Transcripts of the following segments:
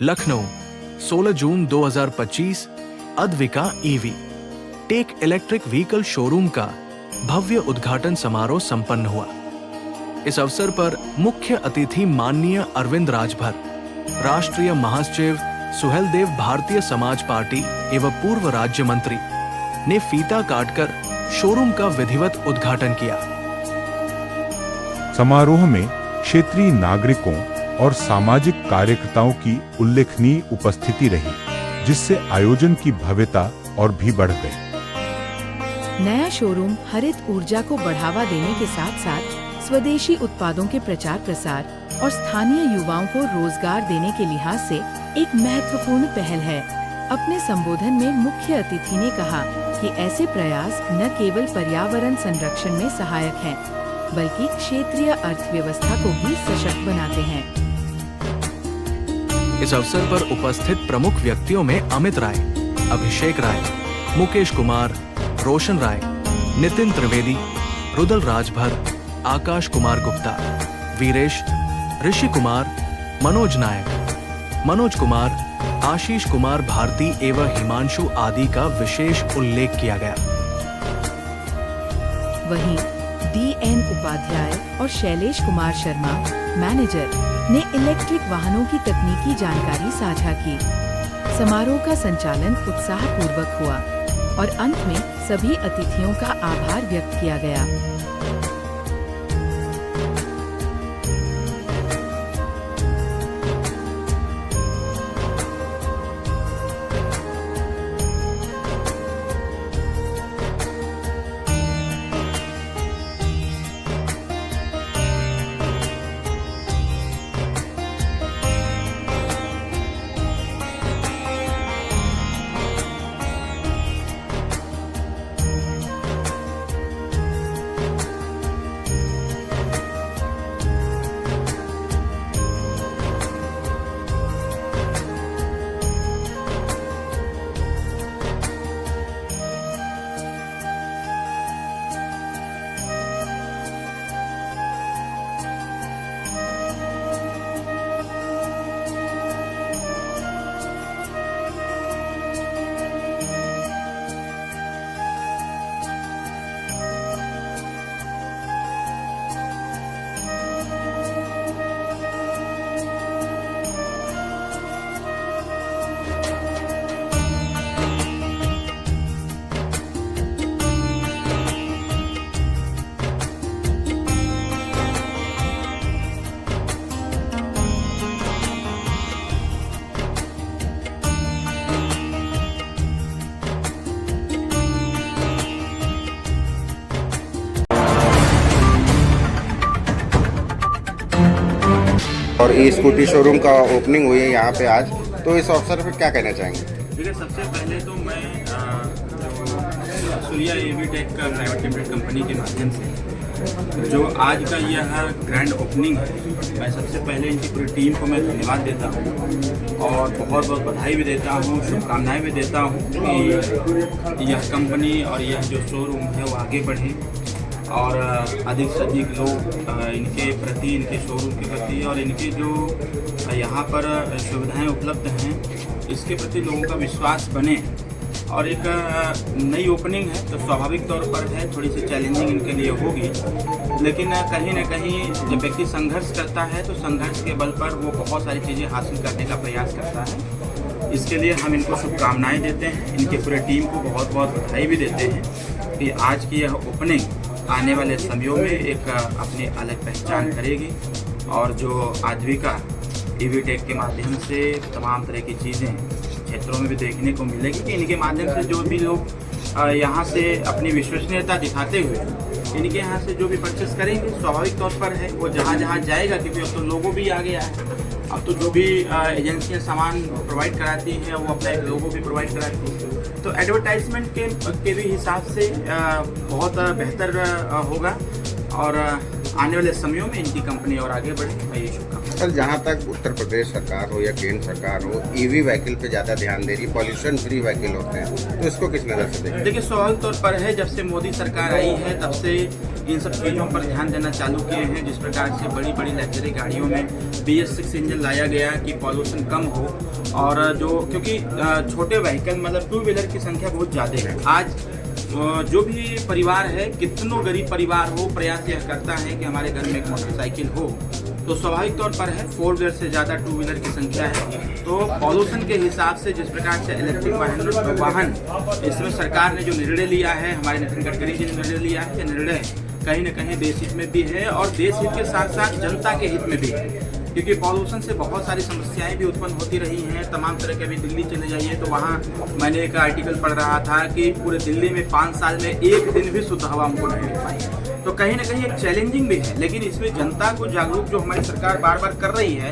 लखनऊ 16 जून 2025 Advika EV tech electric vehicle showroom का भव्य उद्घाटन समारोह संपन्न हुआ। इस अवसर पर मुख्य अतिथि माननीय अरविंद राजभर, राष्ट्रीय महासचिव सुहेलदेव भारतीय समाज पार्टी एवं पूर्व राज्य मंत्री ने फीता काटकर शोरूम का विधिवत उद्घाटन किया। समारोह में क्षेत्रीय नागरिकों और सामाजिक कार्यकर्ताओं की उल्लेखनीय उपस्थिति रही, जिससे आयोजन की भव्यता और भी बढ़ गई। नया शोरूम हरित ऊर्जा को बढ़ावा देने के साथ साथ स्वदेशी उत्पादों के प्रचार प्रसार और स्थानीय युवाओं को रोजगार देने के लिहाज से एक महत्वपूर्ण पहल है। अपने संबोधन में मुख्य अतिथि ने कहा कि ऐसे प्रयास न केवल पर्यावरण संरक्षण में सहायक हैं, बल्कि क्षेत्रीय अर्थव्यवस्था को भी सशक्त बनाते हैं। इस अवसर पर उपस्थित प्रमुख व्यक्तियों में अमित राय, अभिषेक राय, मुकेश कुमार, रोशन राय, नितिन त्रिवेदी, रुदल राजभर, आकाश कुमार गुप्ता, वीरेश, ऋषि कुमार, मनोज नायक, मनोज कुमार, आशीष कुमार भारती एवं हिमांशु आदि का विशेष उल्लेख किया गया। वहीं DN उपाध्याय और शैलेश कुमार शर्मा, मैनेजर, ने इलेक्ट्रिक वाहनों की तकनीकी जानकारी साझा की। समारोह का संचालन उत्साहपूर्वक हुआ और अंत में सभी अतिथियों का आभार व्यक्त किया गया। और ई स्कूटी शोरूम का ओपनिंग हुई है यहाँ पे आज, तो इस अवसर पर क्या कहना चाहेंगे? देखिए, सबसे पहले तो मैं सूर्या ईवी टेक का प्राइवेट लिमिटेड कंपनी के माध्यम से जो आज का यह ग्रैंड ओपनिंग है, मैं सबसे पहले इनकी पूरी टीम को मैं धन्यवाद देता हूँ और बहुत बहुत बधाई भी देता हूँ, शुभकामनाएं भी देता हूँ कि यह कंपनी और यह जो शोरूम है वो आगे बढ़े और अधिक से अधिक लोग इनके प्रति, इनके शोरूम के प्रति और इनके जो यहाँ पर सुविधाएं उपलब्ध हैं इसके प्रति लोगों का विश्वास बने। और एक नई ओपनिंग है तो स्वाभाविक तौर पर है थोड़ी सी चैलेंजिंग इनके लिए होगी, लेकिन कहीं ना कहीं जब व्यक्ति संघर्ष करता है तो संघर्ष के बल पर वो बहुत सारी चीज़ें हासिल करने का प्रयास करता है। इसके लिए हम इनको शुभकामनाएँ देते हैं, इनके पूरे टीम को बहुत बहुत बधाई भी देते हैं कि आज की यह ओपनिंग आने वाले समयों में एक अपनी अलग पहचान करेगी और जो आद्विका ईवी टेक के माध्यम से तमाम तरह की चीज़ें क्षेत्रों में भी देखने को मिलेगी कि इनके माध्यम से जो भी लोग यहाँ से अपनी विश्वसनीयता दिखाते हुए इनके यहाँ से जो भी परचेस करेंगे स्वाभाविक तौर पर है वो जहाँ जहाँ जाएगा, क्योंकि अब तो लोगो भी आ गया है। अब तो जो भी एजेंसियाँ सामान प्रोवाइड कराती हैं वो अपना एक लोगो भी प्रोवाइड कराती हैं, तो एडवर्टाइजमेंट के भी हिसाब से बहुत बेहतर होगा और आने वाले समयों में इनकी कंपनी और आगे बढ़े। मैं ये शुभकामनाएं। सर, जहाँ तक उत्तर प्रदेश सरकार हो या केंद्र सरकार हो, ईवी व्हीकल पे ज़्यादा ध्यान दे रही, पॉल्यूशन फ्री व्हीकल होते हैं, तो इसको किस नज़र से देखें? देखिए, स्वाभाविक तौर पर है, जब से मोदी सरकार आई है तब से इन सब चीज़ों पर ध्यान देना चालू किए हैं। जिस प्रकार से बड़ी बड़ी लग्जरी गाड़ियों में BS6 इंजन लाया गया कि पॉल्यूशन कम हो, और जो क्योंकि छोटे व्हीकल मतलब टू व्हीलर की संख्या बहुत ज़्यादा है। आज जो भी परिवार है, कितनों गरीब परिवार हो, प्रयास यह करता है कि हमारे घर में एक मोटरसाइकिल हो, तो स्वाभाविक तौर पर है 4 व्हीलर से ज़्यादा 2 व्हीलर की संख्या है। तो पॉल्यूशन के हिसाब से जिस प्रकार से इलेक्ट्रिक वाहन इसमें सरकार ने जो निर्णय लिया है, हमारे नितिन गडकरी जी ने निर्णय लिया है, ये निर्णय कहीं न कहीं देश हित में भी है और देश हित के साथ साथ जनता के हित में भी है, क्योंकि पॉल्यूशन से बहुत सारी समस्याएं भी उत्पन्न होती रही हैं। तमाम तरह के, अभी दिल्ली चले जाइए तो वहाँ मैंने एक आर्टिकल पढ़ रहा था कि पूरे दिल्ली में 5 साल में एक दिन भी शुद्ध हवा हमको नहीं मिल पाई। तो कहीं ना कहीं एक चैलेंजिंग भी है, लेकिन इसमें जनता को जागरूक जो हमारी सरकार बार बार कर रही है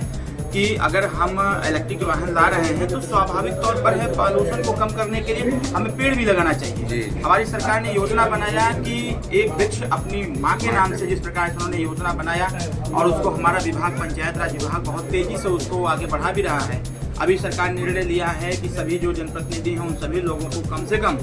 कि अगर हम इलेक्ट्रिक वाहन ला रहे हैं तो स्वाभाविक तौर पर है पॉल्यूशन को कम करने के लिए हमें पेड़ भी लगाना चाहिए। हमारी सरकार ने योजना बनाया कि एक वृक्ष अपनी माँ के नाम से, जिस प्रकार से उन्होंने योजना बनाया, और उसको हमारा विभाग, पंचायत राज विभाग बहुत तेजी से उसको आगे बढ़ा भी रहा है। अभी सरकार ने निर्णय लिया है कि सभी जो जनप्रतिनिधि हैं उन सभी लोगों को कम से कम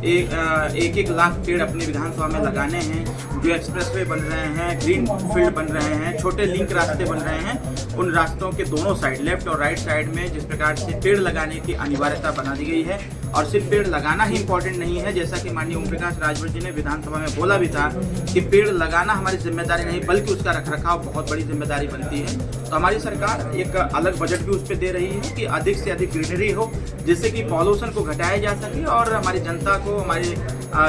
एक लाख पेड़ अपने विधानसभा में लगाने हैं। जो एक्सप्रेसवे बन रहे हैं, ग्रीन फील्ड बन रहे हैं, छोटे लिंक रास्ते बन रहे हैं, उन रास्तों के दोनों साइड, लेफ्ट और राइट साइड में जिस प्रकार से पेड़ लगाने की अनिवार्यता बना दी गई है। और सिर्फ पेड़ लगाना ही इम्पोर्टेंट नहीं है, जैसा कि माननीय ओम प्रकाश राजभर जी ने विधानसभा में बोला भी था कि पेड़ लगाना हमारी जिम्मेदारी नहीं बल्कि उसका रखरखाव बहुत बड़ी जिम्मेदारी बनती है। तो हमारी सरकार एक अलग बजट भी उस पर दे रही है कि अधिक से अधिक ग्रीनरी हो, जिससे कि पॉल्यूशन को घटाया जा सके और हमारी जनता को, हमारे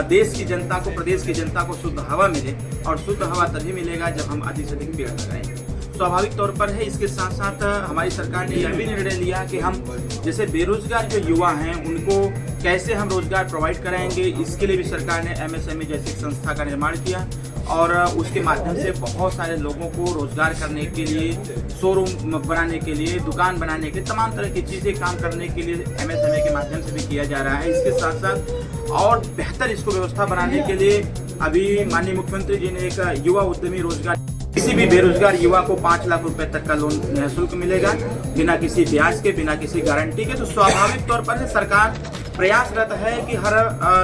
देश की जनता को, प्रदेश की जनता को शुद्ध हवा मिले। और शुद्ध हवा तभी मिलेगा जब हम अधिक से अधिक पेड़ लगाएंगे। स्वाभाविक तौर पर है। इसके साथ साथ हमारी सरकार ने यह भी निर्णय लिया कि हम जैसे बेरोजगार जो युवा हैं उनको कैसे हम रोजगार प्रोवाइड कराएंगे, इसके लिए भी सरकार ने MSME जैसी संस्था का निर्माण किया और उसके माध्यम से बहुत सारे लोगों को रोजगार करने के लिए, शोरूम बनाने के लिए, दुकान बनाने के लिए, तमाम तरह की चीज़ें काम करने के लिए MSME के माध्यम से भी किया जा रहा है। इसके साथ साथ और बेहतर इसको व्यवस्था बनाने के लिए अभी माननीय मुख्यमंत्री जी ने एक युवा उद्यमी रोजगार, किसी भी बेरोजगार युवा को 5 लाख रुपए तक का लोन निःशुल्क मिलेगा, बिना किसी ब्याज के, बिना किसी गारंटी के। तो स्वाभाविक तौर पर सरकार प्रयासरत है कि हर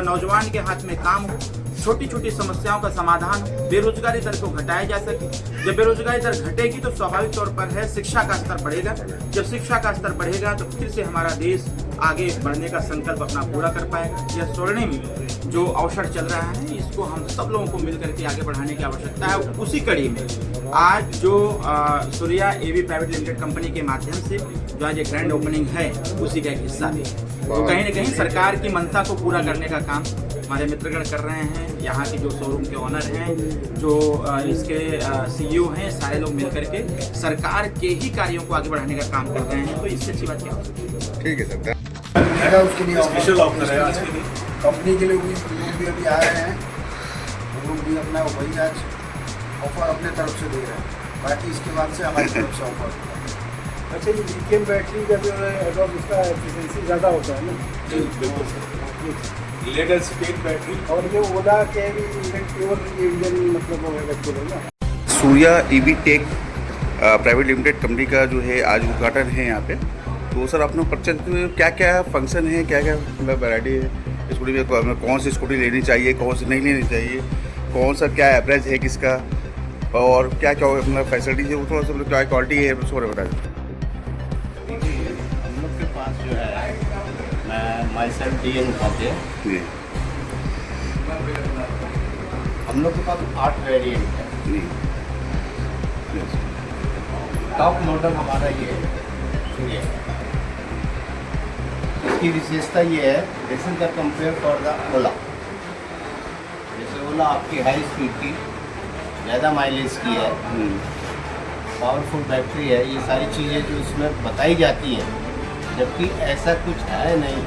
नौजवान के हाथ में काम हो, छोटी छोटी समस्याओं का समाधान, बेरोजगारी दर को घटाया जा सके। जब बेरोजगारी दर घटेगी तो स्वाभाविक तौर पर है शिक्षा का स्तर बढ़ेगा। जब शिक्षा का स्तर बढ़ेगा तो फिर से हमारा देश आगे बढ़ने का संकल्प अपना पूरा कर पाएगा। यह स्वर्णिम जो अवसर चल रहा है, इसको हम सब लोगों को मिलकर के आगे बढ़ाने की आवश्यकता है। उसी कड़ी में आज जो सूर्या एवी प्राइवेट लिमिटेड कंपनी के माध्यम से जो आज एक ग्रैंड ओपनिंग है, उसी का एक हिस्सा भी है। तो कहीं न कहीं सरकार की मंशा को पूरा करने का काम हमारे मित्रगण कर रहे हैं। यहाँ के जो शोरूम के ऑनर हैं, जो इसके CEO हैं, सारे लोग मिलकर के सरकार के ही कार्यों को आगे बढ़ाने का काम कर रहे हैं। तो इससे अच्छी बात क्या होगी। ठीक है सर। उसके लिए स्पेशल ऑफर है आज के लिए कंपनी के लिए लोग भी अभी आ रहे हैं, वो लोग भी अपना वही आज ऑफर अपने तरफ से दे रहे हैं। बाकी इसके बाद से हमारी तरफ से ऑफर। अच्छा, ये लिथियम बैटरी का जो है उसका एफिशिएंसी ज़्यादा होता है ना? बिल्कुल, लेड स्टेट बैटरी। और ये ओला के भी प्योर इंजन मतलब इलेक्ट्रिक है ना। Surya EV tech private limited company का जो है आज उद्घाटन है यहाँ पे। तो सर अपना परिचय क्या क्या फंक्शन है, क्या क्या मतलब वैरायटी है स्कूटी में, कौन सी स्कूटी लेनी चाहिए, कौन सी नहीं लेनी चाहिए, कौन सा क्या एवरेज है किसका, और क्या क्या मतलब फैसिलिटीज है, वो थोड़ा सा क्या क्वालिटी है उसको बता दें। हम लोग के पास जो है, मैं माई सेल्फ DN उपाध्याय, हम लोग के पास 8 वेरिएंट है। टॉप मॉडल हमारा ये है। इसकी विशेषता ये है, this is the compare for the Ola. जैसे ओला आपकी हाई स्पीड की, ज़्यादा माइलेज की है, पावरफुल बैटरी है, ये सारी चीज़ें जो इसमें बताई जाती हैं, जबकि ऐसा कुछ है नहीं।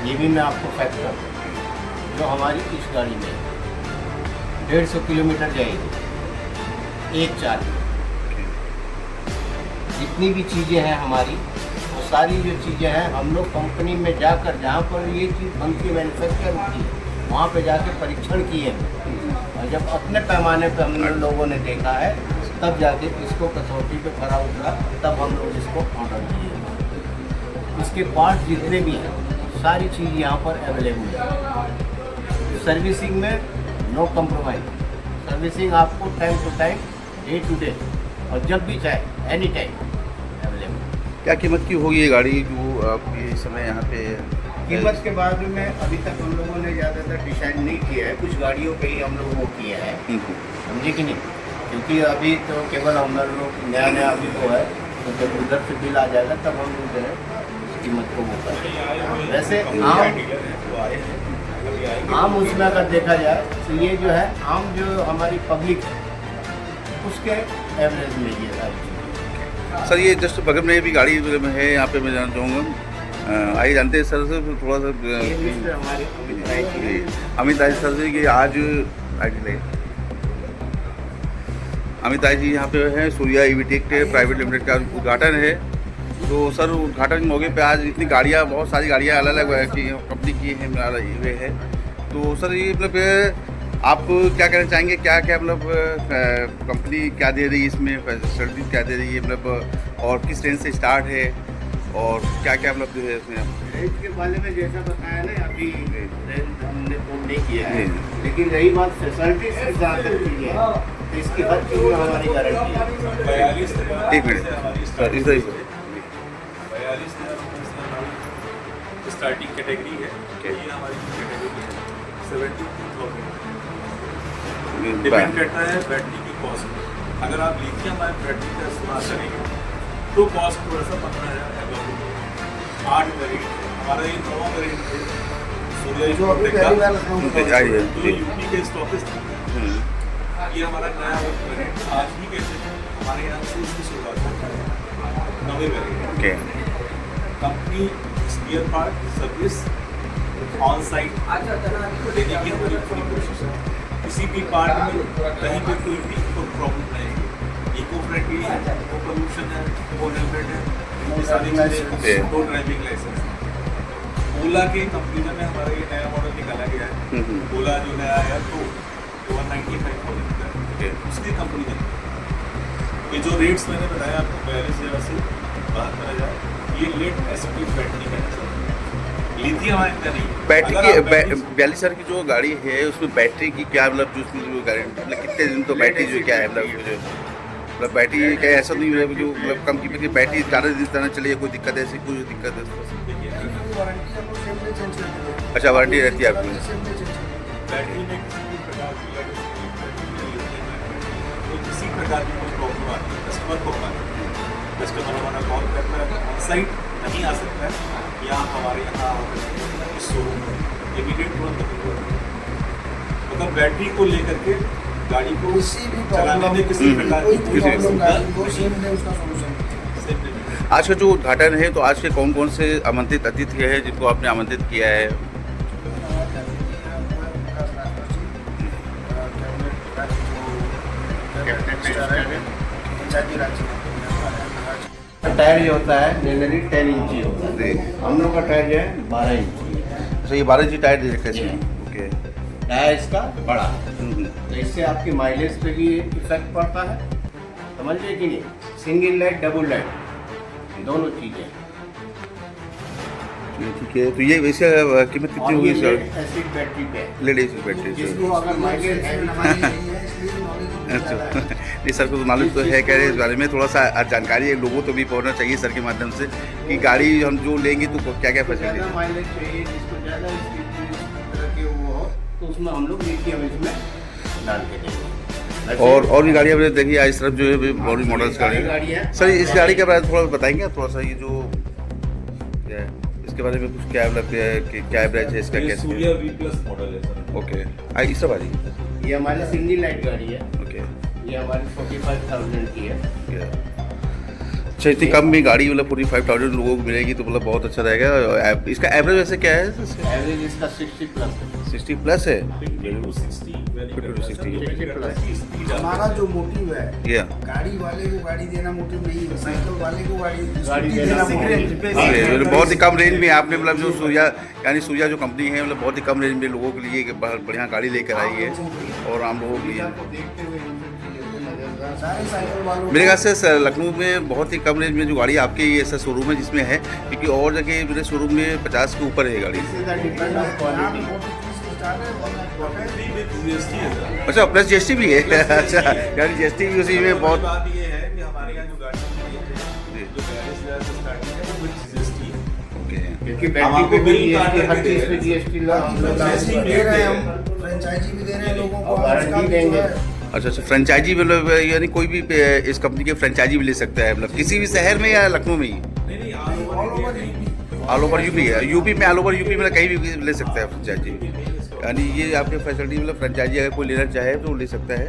ये भी मैं आपको फैक्ट करूँ, जो हमारी इस गाड़ी में 150 किलोमीटर जाएगी एक चार्ज में। जितनी भी चीज़ें हैं हमारी, वो सारी जो चीज़ें हैं हम लोग कंपनी में जाकर, जहाँ पर ये चीज़ बनती है, मैन्युफैक्चर होती है, वहाँ पे जाके परीक्षण किए हैं। और जब अपने पैमाने पे हम लोगों ने देखा है, तब जाके इसको कसौटी पे खरा उतरा, तब हम लोग इसको ऑर्डर किए। इसके पार्ट जितने भी हैं, सारी चीज़ यहाँ पर अवेलेबल है। सर्विसिंग में नो कम्प्रोमाइज। सर्विसिंग आपको time to time, day to day और जब भी चाहे एनी टाइम अवेलेबल। क्या कीमत की होगी ये गाड़ी जो आप इस समय यहाँ पे? कीमत के बारे में अभी तक हम लोगों ने ज़्यादातर डिसाइड नहीं किया है, कुछ गाड़ियों पे ही हम लोग वो किया है, समझे कि नहीं, क्योंकि अभी तो केवल हम लोग नया अभी तो है, तो जब उधर से बिल आ जाएगा तब हम लोग जो है कीमत को वो करेंगे। वैसे आम उसमें अगर देखा जाए तो ये जो है आम जो हमारी पब्लिक है उसके एवरेज में ये सारी। सर ये जस्ट बगल में भी गाड़ी है यहाँ पे, मैं जानना चाहूँगा आइए जानते हैं सर से थोड़ा सा हमारे अमित राय सर से कि आज अमित राय जी यहाँ पे है सूर्या ईवीटेक प्राइवेट लिमिटेड का उद्घाटन है। तो सर उद्घाटन के मौके पे आज इतनी गाड़ियाँ, बहुत सारी गाड़ियाँ अलग अलग कंपनी की हैं हुए है। तो सर ये मतलब आप क्या कहना चाहेंगे, क्या क्या मतलब कंपनी क्या दे रही है इसमें, फैसिलिटी क्या दे रही है मतलब, और किस रेंज से स्टार्ट है और क्या क्या मतलब जो है इसमें? रेंज के बारे में जैसा बताया ना, अभी रेंज हमने कोड नहीं किया है, लेकिन रही बात फैसिलिटी से जहाँ तक की है तो इसकी हर चीज़ में हमारी गारंटी है। एक मिनट सर, इस स्टार्टिंग कैटेगरी है, ये हमारी कैटेगरी है 70,000। डिपेंड करता है बैटरी की कॉस्ट। अगर आप लिथियम आयन बैटरी का इस्तेमाल करेंगे तो कॉस्ट थोड़ा सा 15,000। 8 वेरिएंट हमारा ये 9 वेरिएंट है सूर्या यूपी के स्टॉकिस्ट। ये हमारा नया वेरिएंट आज ही कैसे हमारे यहाँ से इसकी शुरुआत होती है 9वें variant. Company spare part service on site देने की हमारी पूरी कोशिश है। किसी भी पार्ट में कहीं पे कोई भी प्रॉब्लम नहीं है। इको फ्रेंडली है, नो पोल्यूशन है, नो हेलमेट है, वो सारी चीज़ें, नो ड्राइविंग लाइसेंस। ओला के कंपनी में हमारा ये नया मॉडल निकाला गया है। ओला जो नया आया तो 195,000 का है, उसकी कंपनी ने ये जो रेट्स मैंने बताया आपको 42,000 से 72,000, ये लेड एसिड बैटरी का है। लिथियम आयन का नहीं। बैटरी की 42,000 की जो गाड़ी है उसमें बैटरी की क्या मतलब जो उसमें जो गारंटी मतलब कितने दिन तो बैटरी जो क्या है मतलब बैटरी क्या ऐसा नहीं है जो मतलब कम कीमत की बैटरी ज़्यादा दिन तक चले, कोई दिक्कत ऐसी कोई दिक्कत है? अच्छा वारंटी रहती है आपकी? बैटरी में किसी प्रकार की कोई प्रॉब्लम आती है कस्टमर को कस्टमर हमारा कॉल करता है, ऑन साइट नहीं आ सकता है, यहाँ हमारे यहाँ शोरूम में इमीडिएट तुरंत मतलब बैटरी को लेकर के गाड़ी को चलाने में किसी प्रकार आज का जो उद्घाटन है तो आज के कौन कौन से आमंत्रित अतिथि हैं जिनको आपने आमंत्रित किया है? टायर जो होता है जनरली 10 इंची होता है, हम लोग का टायर जो है 12 इंची। अच्छा ये 12 इंची टायर दे रखे हैं। ओके, टायर इसका बड़ा तो इससे आपकी माइलेज पे भी इफेक्ट पड़ता है, समझ लीजिए कि नहीं। सिंगल लाइट डबल लाइट दोनों चीज़ें ठीक है। तो ये वैसे कीमत कितनी होगी सर? एसिड बैटरी पे, लेड एसिड बैटरी जिसको अगर माइलेज अच्छा नहीं सर को तो मालूम तो है, कह रहे हैं इस बारे में थोड़ा सा जानकारी लोगों तो भी पहुंचना चाहिए सर के माध्यम से कि गाड़ी हम जो लेंगे तो क्या क्या फैसिलिटी माइलेज चाहिए, जिसको ज़्यादा तरह के वो हो तो उसमें हम लोग लिथियम इसमें डाल के देंगे। और भी गाड़ियाँ मैंने देखी इस तरफ जो है बहुत मॉडल्स गाड़ी है। सर इस गाड़ी के बारे में थोड़ा बताएंगे थोड़ा सा, ये जो क्या है इसके बारे में कुछ क्या मतलब क्या एवरेज है इसका? कैसे सूर्या V+ मॉडल है सर। ओके, इस सब ये हमारी सिंगल लाइट गाड़ी है। ओके, ये हमारी 45,000 की है। अच्छा इतनी कम में गाड़ी मतलब 45,000 लोगों को मिलेगी तो मतलब बहुत अच्छा रहेगा। इसका एवरेज वैसे क्या है? एवरेज इसका 60 प्लस है। हमारा जो मोटिव है गाड़ी वाले को गाड़ी देना मोटिव नहीं है, साइकिल वाले को गाड़ी देना। बहुत ही कम रेंज में आपने मतलब जो सूर्या यानी सूर्या जो कंपनी है मतलब बहुत ही कम रेंज में लोगों के लिए बढ़िया गाड़ी लेकर आई है और आम लोगों के लिए। मेरे ख्याल से लखनऊ में बहुत ही कम रेंज में जो गाड़ी आपके ये ऐसा शोरूम है जिसमें है, क्योंकि और जगह मेरे शोरूम में 50 के ऊपर है गाड़ी। अच्छा प्लस GST भी है? अच्छा यानी GST भी उसी में बहुत। बात ये है कि क्योंकि हम बैटरी आपको पे भी बिल काट GST, हर करके चीज़ दे पे रहे हैं। GST लगा GST दे रहे हैं हम, फ्रेंचाइजी भी दे रहे हैं लोगों को, और वारंटी उसका भी जो देंगे। है, अच्छा अच्छा, फ्रेंचाइजी मतलब यानी कोई भी इस कंपनी की फ्रेंचाइजी भी ले सकता है, मतलब किसी भी शहर में या लखनऊ में ही? नहीं नहीं all over all over UP है, यूपी में ऑल ओवर यूपी में कहीं भी ले सकता है फ्रेंचाइजी। यानी ये आपके फैसिलिटी मतलब फ्रेंचाइजी अगर कोई लेना चाहे तो ले सकता है।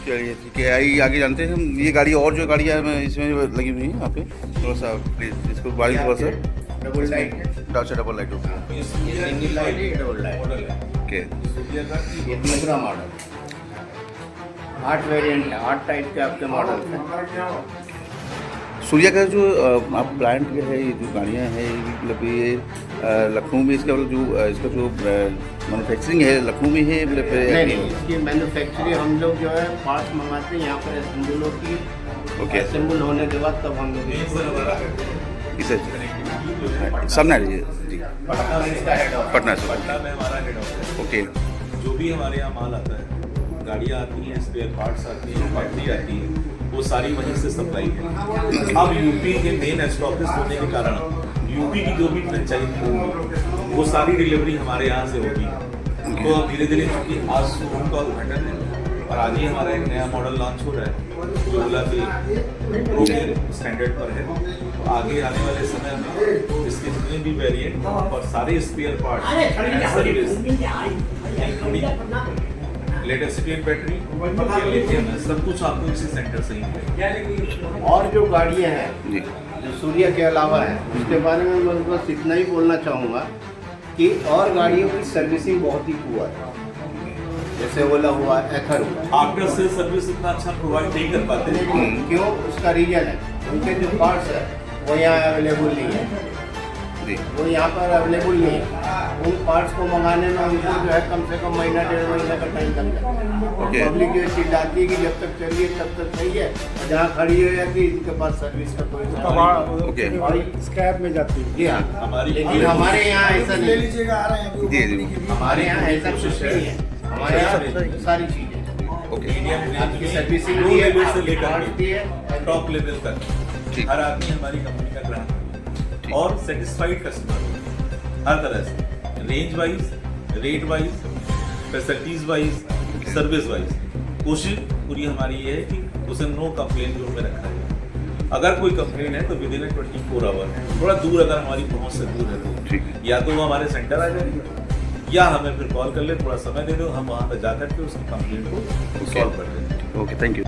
चलिए ठीक है, आइए आगे जानते हैं हम। ये गाड़ी और जो गाड़ियाँ इसमें लगी हुई हैं यहाँ पे, थोड़ा सा प्लीज इसको बारी थोड़ा सा डबल लाइट है, अच्छा डबल लाइट होगा। ये सिंगल लाइट है, ये डबल लाइट मॉडल है ओके, ये दूसरा मॉडल 8 वेरिएंट है, 8 टाइप के आपके मॉडल हैं। सूर्या का जो आप ब्रांड के है, ये जो गाड़ियाँ हैं ये मतलब ये लखनऊ में इसका मतलब जो इसका जो मैन्युफैक्चरिंग है लखनऊ में है मतलब नहीं नहीं, इसकी मैन्युफैक्चरिंग हम लोग जो है पार्ट्स मंगाते हैं यहाँ पर असेंबल होती है। ओके। असेंबल होने के बाद तब हम लोग इसे सामने आ लीजिए जी, इसका हेड ऑफ पटना से। पटना में हमारा हेड ऑफिस है। ओके, जो भी हमारे यहाँ माल आता है, गाड़ियाँ आती हैं, स्पेयर पार्ट्स आती हैं, बैटरी आती है, वो सारी वहीं से सप्लाई है। अब यूपी के मेन स्टॉकिस्ट होने के कारण यूपी की जो भी फ्रेंचाइजी होगी वो सारी डिलीवरी हमारे यहाँ से होगी। तो अब धीरे धीरे चूँकि आज शोरूम का उद्घाटन है और आज ही हमारा एक नया मॉडल लॉन्च हो रहा है जो ओला के प्रो के स्टैंडर्ड पर है। तो आगे आने वाले समय में इसके जितने भी वेरिएंट और सारे spare part latest spare battery lithium है, सब कुछ आपको इसी सेंटर से ही मिलेगा। और जो गाड़ियाँ हैं जी जो सूर्या के अलावा है उसके बारे में मैं बस इतना ही बोलना चाहूँगा कि और गाड़ियों की सर्विसिंग बहुत ही पुअर है। जैसे ओला हुआ, एथर हुआ, आफ्टर सेल सर्विस इतना अच्छा प्रोवाइड नहीं कर पाते। क्यों? उसका रीजन है उनके जो पार्ट्स है वो यहाँ अवेलेबल नहीं है, जी वो यहाँ पर अवेलेबल नहीं है। उन पार्ट्स को मंगाने में उनको जो है कम से कम महीना 1.5 महीना का टाइम लग जाता है। Okay. पब्लिक जो चिल्लाती है कि जब तक चलिए तब तक सही है, और जहाँ खड़ी हो जाती है इनके पास सर्विस का कोई ओके स्क्रैप में जाती है। जी हाँ, हमारी लेकिन हमारे यहाँ ऐसा ले नहीं है। लीजिएगा, आ रहे हैं अभी जी, वो जी। कंपनी के भी। हमारे यहाँ ऐसा कुछ नहीं है, हमारे यहाँ सारी चीज़ें ओके आपकी सर्विसिंग लो भी है, लेवल से आपकी लेकर parts भी है, टॉप लेवल तक ठीक। हर आदमी हमारी कंपनी का ग्राहक है और सेटिस्फाइड कस्टमर हर तरह से, range wise, rate wise, facilities wise, service wise. कोशिश पूरी हमारी ये है कि उसे नो कंप्लेन जोन में रखा जाए। अगर कोई कंप्लेन है तो विद इन 24 आवर, थोड़ा दूर अगर हमारी पहुंच से दूर है तो ठीक। या तो वो हमारे सेंटर आ जाएगी या हमें फिर कॉल कर ले, थोड़ा समय दे दो, हम वहाँ पर जाकर के उसकी कंप्लेन को सॉल्व कर देंगे। Okay, thank you.